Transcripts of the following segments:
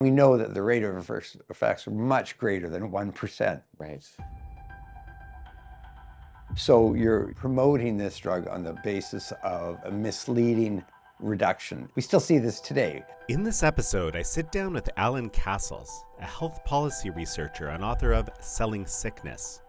We know that the rate of adverse effects are much greater than 1%. Right. So you're promoting this drug on the basis of a misleading reduction. We still see this today. In this episode, I sit down with Alan Cassels, a health policy researcher and author of Selling Sickness.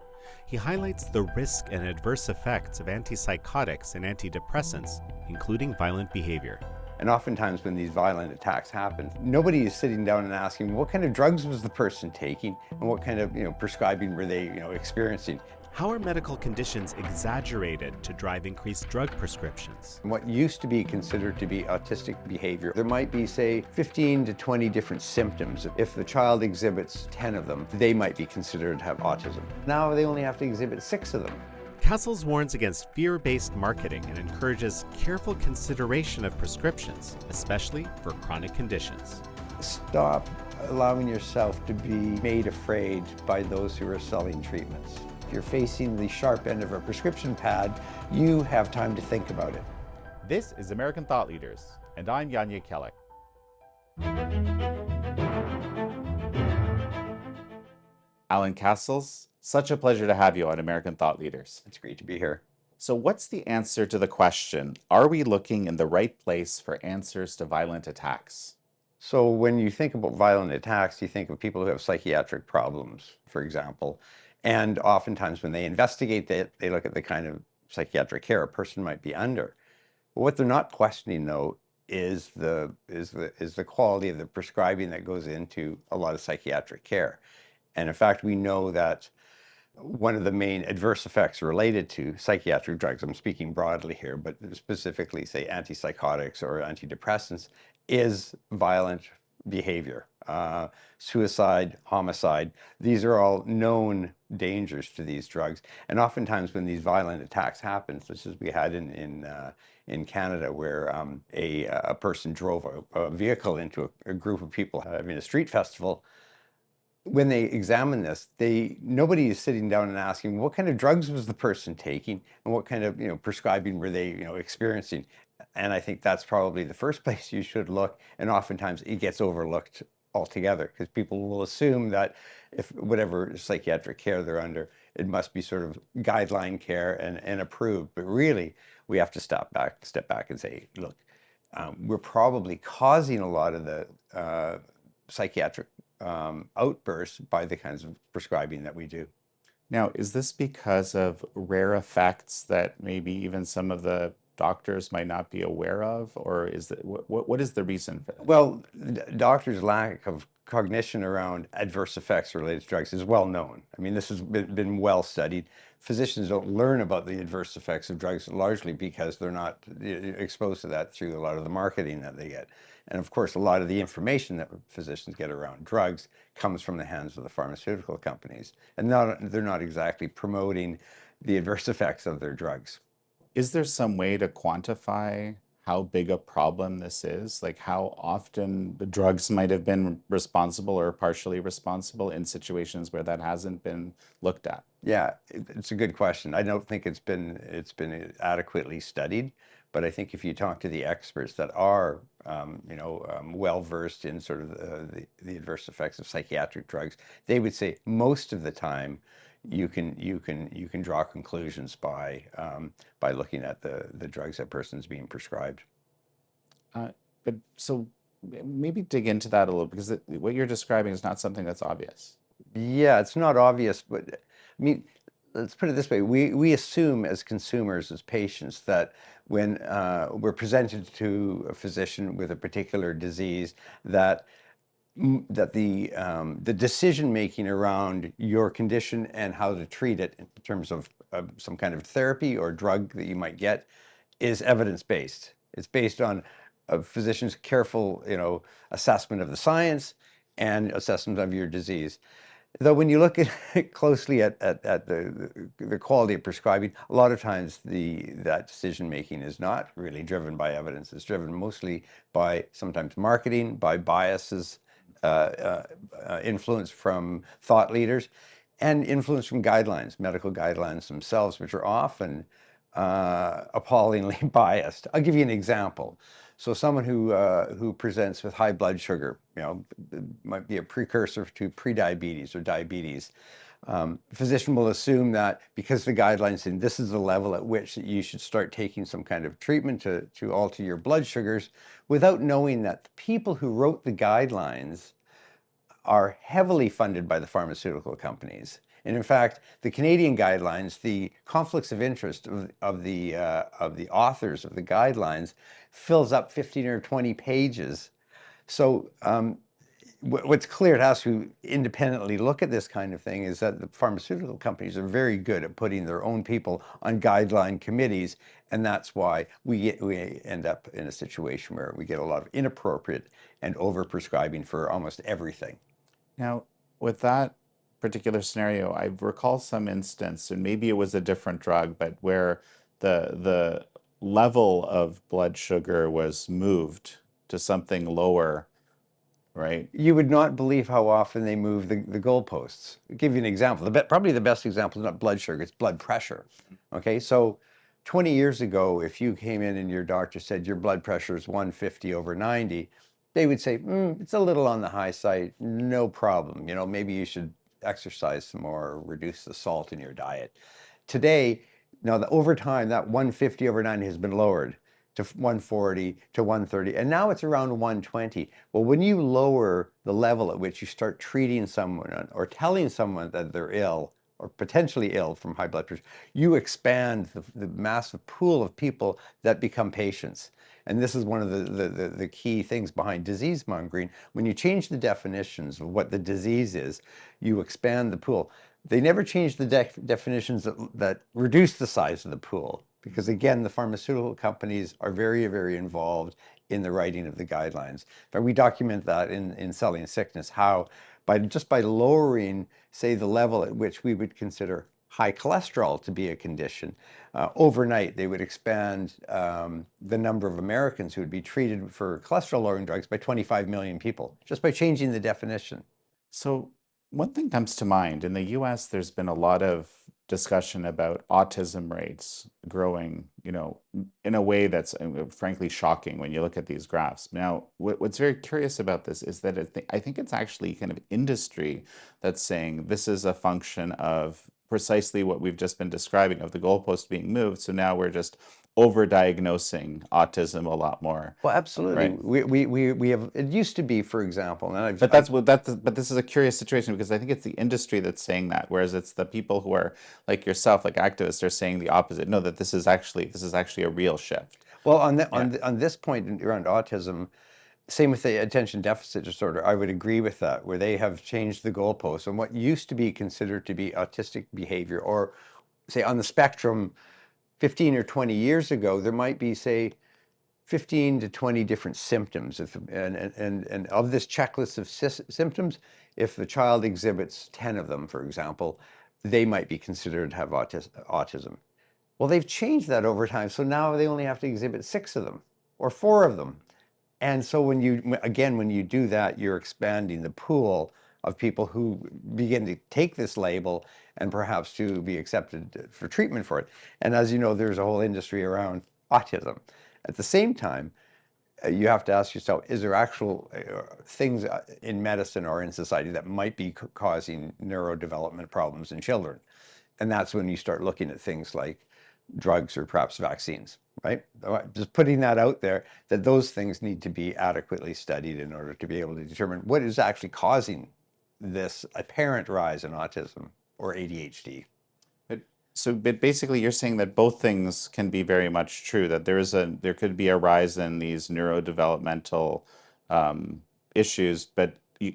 He highlights the risk and adverse effects of antipsychotics and antidepressants, including violent behavior. And oftentimes when these violent attacks happen, nobody is sitting down and asking what kind of drugs was the person taking and what kind of prescribing were they experiencing. How are medical conditions exaggerated to drive increased drug prescriptions? What used to be considered to be autistic behavior, there might be, say, 15 to 20 different symptoms. If the child exhibits 10 of them, they might be considered to have autism. Now they only have to exhibit 6 of them. Cassels warns against fear-based marketing and encourages careful consideration of prescriptions, especially for chronic conditions. Stop allowing yourself to be made afraid by those who are selling treatments. If you're facing the sharp end of a prescription pad, you have time to think about it. This is American Thought Leaders, and I'm Yanya Kellick. Alan Cassels, such a pleasure to have you on American Thought Leaders. It's great to be here. So what's the answer to the question, are we looking in the right place for answers to violent attacks? So when you think about violent attacks, you think of people who have psychiatric problems, for example. And oftentimes when they investigate that, they look at the kind of psychiatric care a person might be under. But what they're not questioning, though, is the quality of the prescribing that goes into a lot of psychiatric care. And in fact, we know that one of the main adverse effects related to psychiatric drugs, I'm speaking broadly here, but specifically say antipsychotics or antidepressants, is violent behavior. Suicide, homicide, these are all known dangers to these drugs. And oftentimes when these violent attacks happen, such as we had in Canada, where a person drove a vehicle into a group of people having a street festival, when they examine this, nobody is sitting down and asking what kind of drugs was the person taking and what kind of prescribing were they experiencing. And I think that's probably the first place you should look. And oftentimes it gets overlooked altogether because people will assume that if whatever psychiatric care they're under, it must be sort of guideline care and approved. But really, we have to step back and say, look, we're probably causing a lot of the psychiatric outbursts by the kinds of prescribing that we do. Now, is this because of rare effects that maybe even some of the doctors might not be aware of, or is it, what is the reason for that? Well, doctors' lack of cognition around adverse effects related to drugs is well known. I mean, this has been well studied. Physicians don't learn about the adverse effects of drugs largely because they're not exposed to that through a lot of the marketing that they get. And of course, a lot of the information that physicians get around drugs comes from the hands of the pharmaceutical companies. And they're not exactly promoting the adverse effects of their drugs. Is there some way to quantify how big a problem this is? Like how often the drugs might have been responsible or partially responsible in situations where that hasn't been looked at? Yeah, it's a good question. I don't think it's been adequately studied, but I think if you talk to the experts that are well versed in sort of the adverse effects of psychiatric drugs, they would say most of the time you can draw conclusions by looking at the drugs that person's being prescribed. But so maybe dig into that a little, because what you're describing is not something that's obvious. Yeah, it's not obvious, but I mean, let's put it this way. We assume as consumers, as patients, that when we're presented to a physician with a particular disease, that the decision making around your condition and how to treat it in terms of some kind of therapy or drug that you might get is evidence-based. It's based on a physician's careful, assessment of the science and assessment of your disease. Though when you look at closely at the quality of prescribing, a lot of times that decision making is not really driven by evidence. It's driven mostly by sometimes marketing, by biases, influence from thought leaders, and influence from guidelines, medical guidelines themselves, which are often appallingly biased. I'll give you an example. So someone who presents with high blood sugar, might be a precursor to prediabetes or diabetes. Physician will assume that because the guidelines say this is the level at which that you should start taking some kind of treatment to alter your blood sugars, without knowing that the people who wrote the guidelines are heavily funded by the pharmaceutical companies. And in fact, the Canadian guidelines, the conflicts of interest of the authors of the guidelines fills up 15 or 20 pages. So what's clear to us who independently look at this kind of thing is that the pharmaceutical companies are very good at putting their own people on guideline committees, and that's why we end up in a situation where we get a lot of inappropriate and overprescribing for almost everything. Now, with that particular scenario, I recall some instance, and maybe it was a different drug, but where the level of blood sugar was moved to something lower, right? You would not believe how often they move the goalposts. I'll give you an example. Probably the best example is not blood sugar, it's blood pressure. Okay, so 20 years ago, if you came in and your doctor said your blood pressure is 150 over 90, they would say, it's a little on the high side, no problem. Maybe you should exercise some more, or reduce the salt in your diet. Today, now over time, that 150 over 90 has been lowered to 140 to 130, and now it's around 120. Well, when you lower the level at which you start treating someone or telling someone that they're ill or potentially ill from high blood pressure, you expand the massive pool of people that become patients. And this is one of the key things behind disease mongering. When you change the definitions of what the disease is, you expand the pool. They never change the definitions that reduce the size of the pool. Because again, the pharmaceutical companies are very, very involved in the writing of the guidelines. But we document that in Selling Sickness, how just by lowering, say, the level at which we would consider high cholesterol to be a condition, overnight they would expand the number of Americans who would be treated for cholesterol-lowering drugs by 25 million people, just by changing the definition. So one thing comes to mind. In the US, there's been a lot of discussion about autism rates growing, in a way that's frankly shocking when you look at these graphs. Now, what's very curious about this is that I think it's actually kind of industry that's saying this is a function of precisely what we've just been describing, of the goalpost being moved. So now we're just over-diagnosing autism a lot more. Well, absolutely. Right. We have, it used to be, for example, and but this is a curious situation, because I think it's the industry that's saying that, whereas it's the people who are like yourself, like activists, are saying the opposite. No, that this is actually a real shift. Well, on this point around autism, same with the attention deficit disorder, I would agree with that, where they have changed the goalposts. And what used to be considered to be autistic behavior, or say on the spectrum 15 or 20 years ago, there might be, say, 15 to 20 different symptoms. And of this checklist of symptoms, if the child exhibits 10 of them, for example, they might be considered to have autism. Well, they've changed that over time. So now they only have to exhibit 6 of them or 4 of them. And so when you do that, you're expanding the pool of people who begin to take this label and perhaps to be accepted for treatment for it. And as you know, there's a whole industry around autism. At the same time, you have to ask yourself, is there actual things in medicine or in society that might be causing neurodevelopment problems in children? And that's when you start looking at things like drugs or perhaps vaccines, right? Just putting that out there, that those things need to be adequately studied in order to be able to determine what is actually causing this apparent rise in autism or ADHD. But basically you're saying that both things can be very much true, that there could be a rise in these neurodevelopmental issues,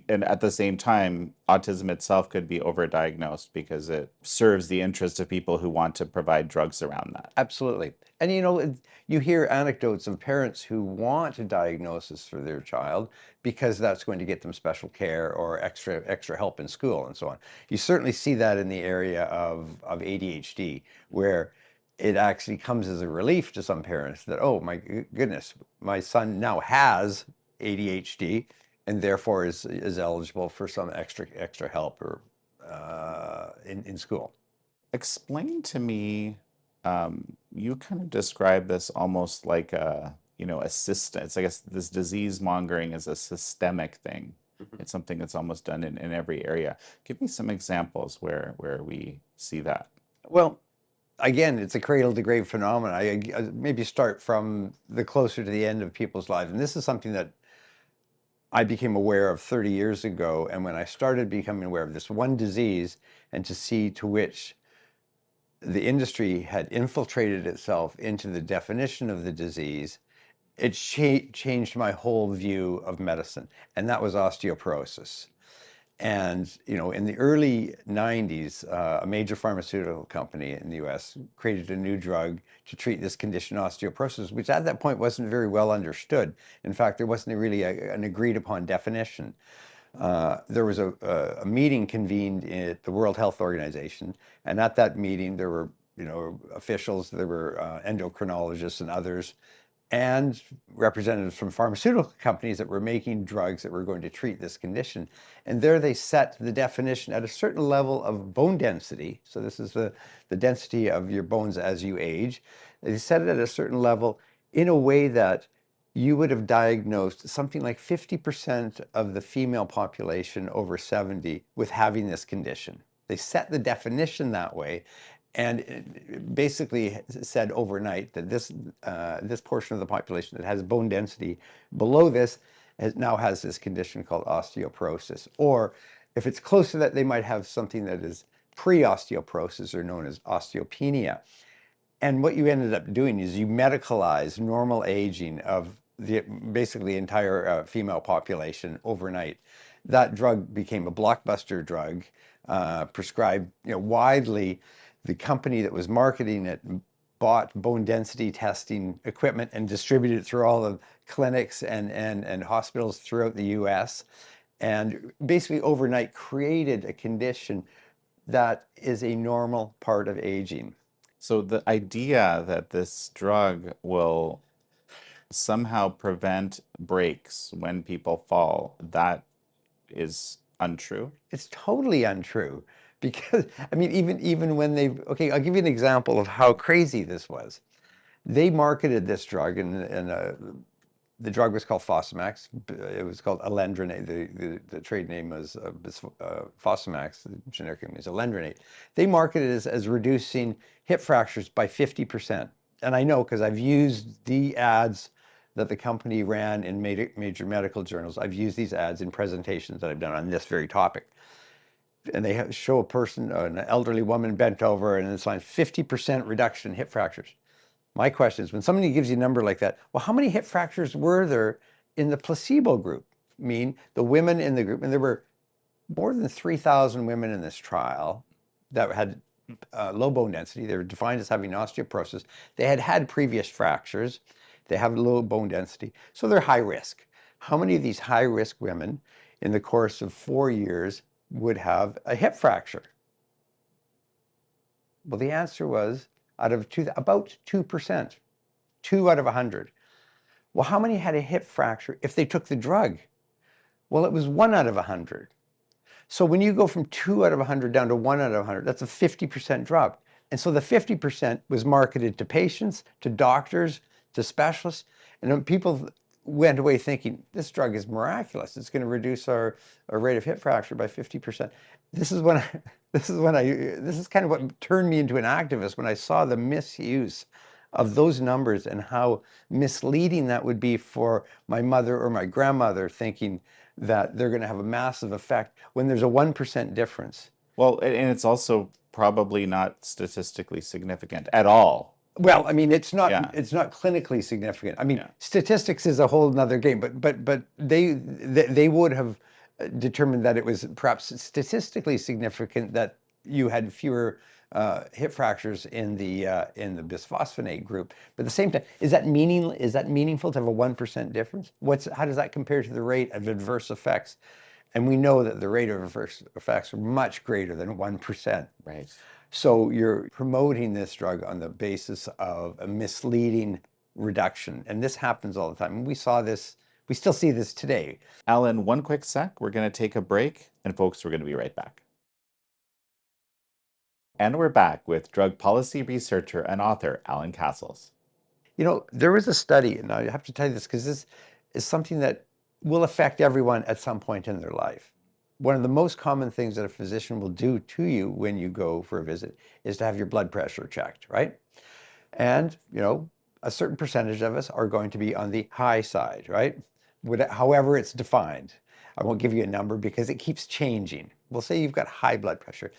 and at the same time, autism itself could be overdiagnosed because it serves the interest of people who want to provide drugs around that. Absolutely. And you hear anecdotes of parents who want a diagnosis for their child because that's going to get them special care or extra help in school and so on. You certainly see that in the area of ADHD, where it actually comes as a relief to some parents that, oh my goodness, my son now has ADHD and therefore is eligible for some extra help or in school. Explain to me, you kind of describe this almost like a it's, I guess, this disease mongering is a systemic thing. It's something that's almost done in every area. Give me some examples where we see that. Well, again, it's a cradle to grave phenomenon. I maybe start from the closer to the end of people's lives. And this is something that I became aware of 30 years ago. And when I started becoming aware of this one disease and to see to which the industry had infiltrated itself into the definition of the disease, it changed my whole view of medicine. And that was osteoporosis. And, in the early 90s, a major pharmaceutical company in the US created a new drug to treat this condition, osteoporosis, which at that point wasn't very well understood. In fact, there wasn't really an agreed upon definition. There was a meeting convened at the World Health Organization. And at that meeting, there were, officials, there were endocrinologists and others, and representatives from pharmaceutical companies that were making drugs that were going to treat this condition. And there they set the definition at a certain level of bone density. So this is the density of your bones as you age. They set it at a certain level in a way that you would have diagnosed something like 50% of the female population over 70 with having this condition. They set the definition that way. And it basically said overnight that this portion of the population that has bone density below this now has this condition called osteoporosis. Or if it's close to that, they might have something that is pre-osteoporosis or known as osteopenia. And what you ended up doing is you medicalize normal aging of basically the entire female population overnight. That drug became a blockbuster drug, prescribed widely. The company that was marketing it bought bone density testing equipment and distributed it through all the clinics and hospitals throughout the US, and basically overnight created a condition that is a normal part of aging. So the idea that this drug will somehow prevent breaks when people fall, that is untrue? It's totally untrue. Because, even when okay, I'll give you an example of how crazy this was. They marketed this drug, and the drug was called Fosamax. It was called alendronate. The trade name was Fosamax. The generic name is alendronate. They marketed it as reducing hip fractures by 50%. And I know because I've used the ads that the company ran in major medical journals. I've used these ads in presentations that I've done on this very topic. And they show a person, an elderly woman bent over, and it's like 50% reduction in hip fractures. My question is, when somebody gives you a number like that, well, how many hip fractures were there in the placebo group? The women in the group, and there were more than 3,000 women in this trial that had low bone density. They were defined as having osteoporosis. They had previous fractures. They have low bone density, so they're high risk. How many of these high risk women in the course of 4 years would have a hip fracture? Well, the answer was about 2%, 2 out of 100. Well, how many had a hip fracture if they took the drug? Well, it was 1 out of 100. So when you go from 2 out of 100 down to 1 out of 100, that's a 50% drop. And so the 50% was marketed to patients, to doctors, to specialists, and then people went away thinking, this drug is miraculous. It's going to reduce our rate of hip fracture by 50%. This is kind of what turned me into an activist, when I saw the misuse of those numbers and how misleading that would be for my mother or my grandmother, thinking that they're going to have a massive effect when there's a 1% difference. Well, and it's also probably not statistically significant at all. Well, it's not clinically significant. Statistics is a whole nother game, but they would have determined that it was perhaps statistically significant that you had fewer hip fractures in the bisphosphonate group. But at the same time, is that meaningful to have a 1% difference? How does that compare to the rate of adverse effects? And we know that the rate of adverse effects are much greater than 1%. Right. So you're promoting this drug on the basis of a misleading reduction. And this happens all the time. And we still see this today. Alan, one quick sec. We're going to take a break. And folks, we're going to be right back. And we're back with drug policy researcher and author Alan Cassels. You know, there was a study, and I have to tell you this because this is something that will affect everyone at some point in their life. One of the most common things that a physician will do to you when you go for a visit is to have your blood pressure checked, right? And, you know, a certain percentage of us are going to be on the high side, right? However it's defined. I won't give you a number because it keeps changing. We'll say you've got high blood pressure.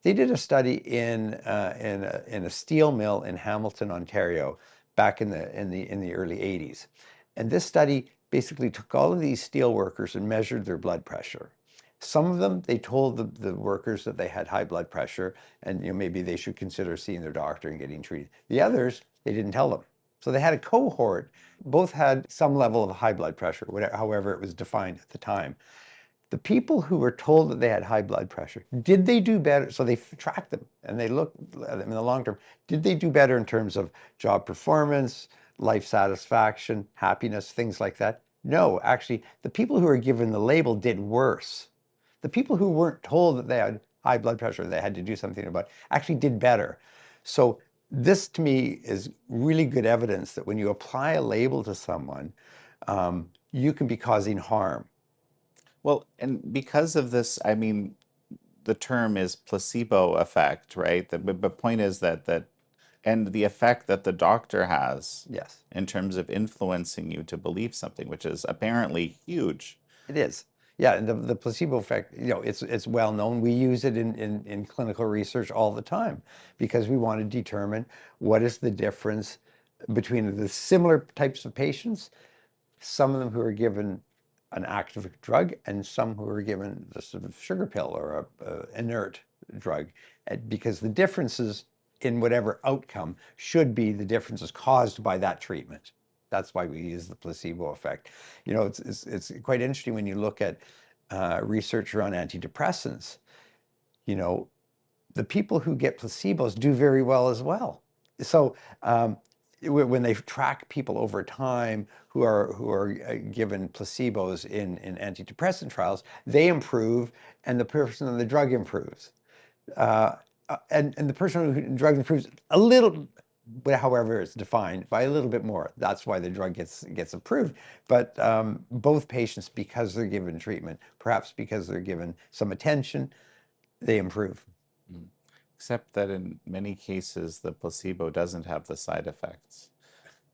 They did a study in a steel mill in Hamilton, Ontario, back in the early 80s. And this study basically took all of these steel workers and measured their blood pressure. Some of them, they told the workers that they had high blood pressure and, you know, maybe they should consider seeing their doctor and getting treated. The others, they didn't tell them. So they had a cohort, both had some level of high blood pressure, whatever, however it was defined at the time. The people who were told that they had high blood pressure, did they do better? So they tracked them and they looked at them in the long term. Did they do better in terms of job performance, life satisfaction, happiness, things like that? No, actually, the people who were given the label did worse. The people who weren't told that they had high blood pressure, they had to do something about it, actually did better. So this to me is really good evidence that when you apply a label to someone, you can be causing harm. Well, and because of this, I mean, the term is placebo effect, right? The point is that and the effect that the doctor has Yes, in terms of influencing you to believe something, which is apparently huge. it is. Yeah, and the placebo effect, you know, it's well known. We use it in clinical research all the time because we want to determine what is the difference between the similar types of patients, some of them who are given an active drug and some who are given the sort of sugar pill or a inert drug, because the differences in whatever outcome should be the differences caused by that treatment. That's why we use the placebo effect. You know, it's quite interesting when you look at research around antidepressants. You know, the people who get placebos do very well as well. So when they track people over time who are given placebos in antidepressant trials, they improve, and the person on the drug improves. And the person who drug improves a little, however it's defined, by a little bit more. That's why the drug gets approved. But both patients, because they're given treatment, perhaps because they're given some attention, they improve. Except that in many cases, the placebo doesn't have the side effects.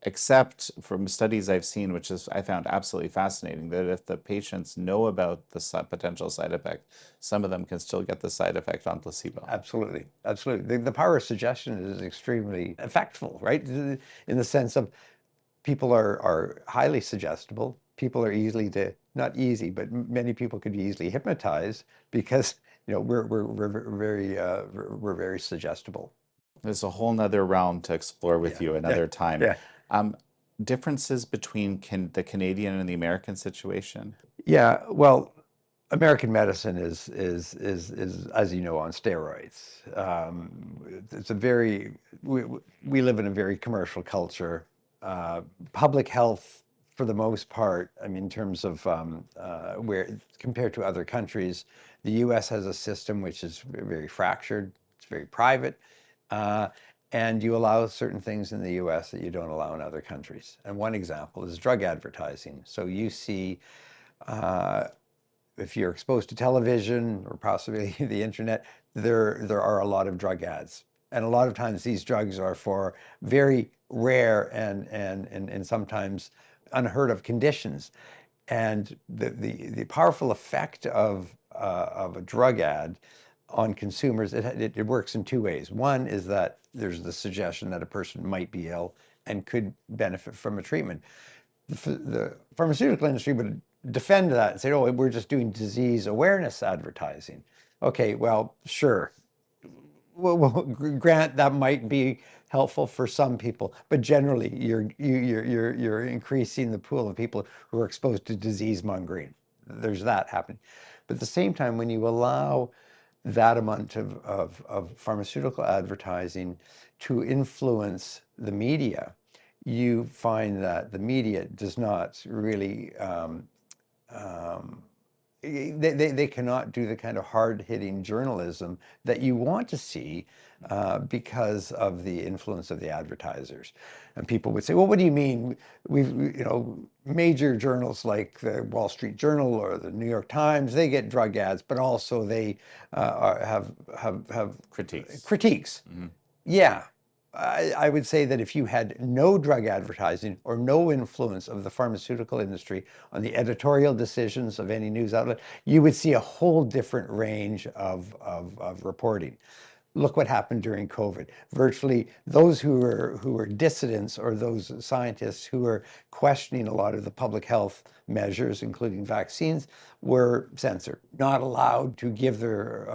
Except from studies I've seen, which is I found absolutely fascinating, that if the patients know about the potential side effect, some of them can still get the side effect on placebo. Absolutely, absolutely. The power of suggestion is extremely effectful, right? In the sense of people are highly suggestible. People are easily not easy, but many people could be easily hypnotized because, you know, we're very suggestible. There's a whole nother realm to explore with you another time. Yeah. Differences between the Canadian and the American situation? Yeah, well, American medicine is as you know, on steroids. It's a very we live in a very commercial culture. Public health, for the most part, I mean, in terms of where compared to other countries, the U.S. has a system which is very fractured. It's very private. And you allow certain things in the US that you don't allow in other countries. And one example is drug advertising. So you see, if you're exposed to television or possibly the internet, there are a lot of drug ads. And a lot of times these drugs are for very rare and sometimes unheard of conditions. And the powerful effect of a drug ad on consumers, it works in two ways. One is that there's the suggestion that a person might be ill and could benefit from a treatment. The pharmaceutical industry would defend that and say, oh, we're just doing disease awareness advertising. Okay, well, sure. Well, grant that might be helpful for some people, but generally you're increasing the pool of people who are exposed to disease mongering. There's that happening. But at the same time, when you allow that amount of pharmaceutical advertising to influence the media, you find that the media does not really they cannot do the kind of hard-hitting journalism that you want to see because of the influence of the advertisers. And people would say, well, what do you mean? Major journals like the Wall Street Journal or the New York Times, they get drug ads, but also they have critiques. Mm-hmm. Yeah. I would say that if you had no drug advertising or no influence of the pharmaceutical industry on the editorial decisions of any news outlet, you would see a whole different range of reporting. Look what happened during COVID. Virtually those who were dissidents or those scientists who were questioning a lot of the public health measures, including vaccines, were censored, not allowed to give their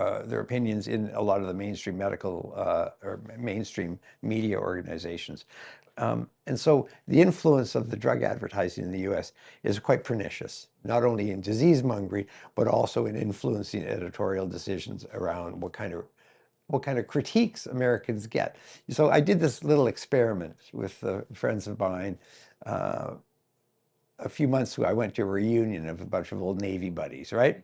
opinions in a lot of the mainstream medical or mainstream media organizations. And so the influence of the drug advertising in the US is quite pernicious, not only in disease mongering, but also in influencing editorial decisions around what kind of critiques Americans get. So I did this little experiment with friends of mine. A few months ago, I went to a reunion of a bunch of old Navy buddies, right?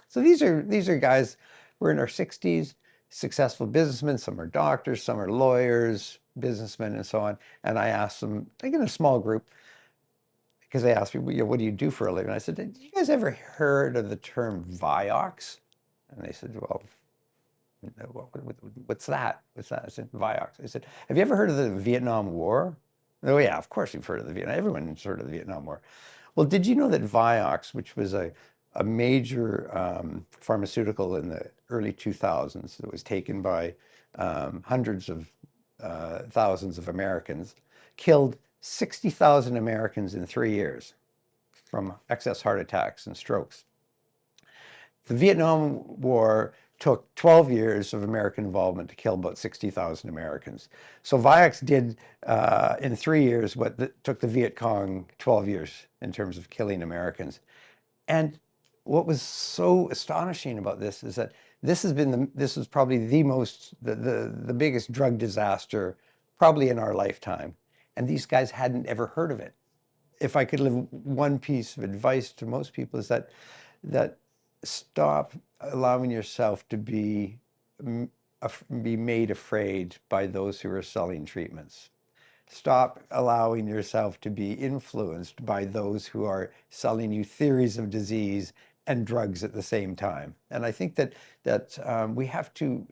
So these are guys, we're in our 60s, successful businessmen. Some are doctors, some are lawyers, businessmen, and so on. And I asked them, like in a small group, because they asked me, what do you do for a living? I said, did you guys ever heard of the term Vioxx? And they said, well, what's that? What's that? I said, Vioxx. I said, have you ever heard of the Vietnam War? Oh yeah, of course you've heard of the Vietnam. Everyone's heard of the Vietnam War. Well, did you know that Vioxx, which was a major pharmaceutical in the early 2000s that was taken by hundreds of thousands of Americans, killed 60,000 Americans in 3 years from excess heart attacks and strokes. The Vietnam War took 12 years of American involvement to kill about 60,000 Americans. So Vioxx did in 3 years what took the Viet Cong 12 years in terms of killing Americans. And what was so astonishing about this is that this is probably the biggest drug disaster probably in our lifetime. And these guys hadn't ever heard of it. If I could give one piece of advice to most people is that stop allowing yourself to be made afraid by those who are selling treatments. Stop allowing yourself to be influenced by those who are selling you theories of disease and drugs at the same time. And I think that we have to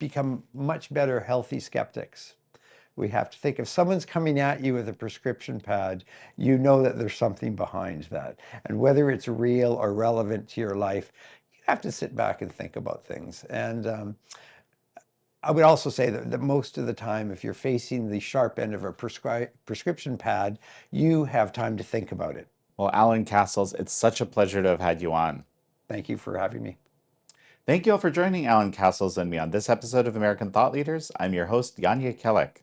become much better healthy skeptics. We have to think if someone's coming at you with a prescription pad, you know that there's something behind that. And whether it's real or relevant to your life, you have to sit back and think about things. And I would also say that most of the time, if you're facing the sharp end of a prescription pad, you have time to think about it. Well, Alan Cassels, it's such a pleasure to have had you on. Thank you for having me. Thank you all for joining Alan Cassels and me on this episode of American Thought Leaders. I'm your host, Yanya Kellick.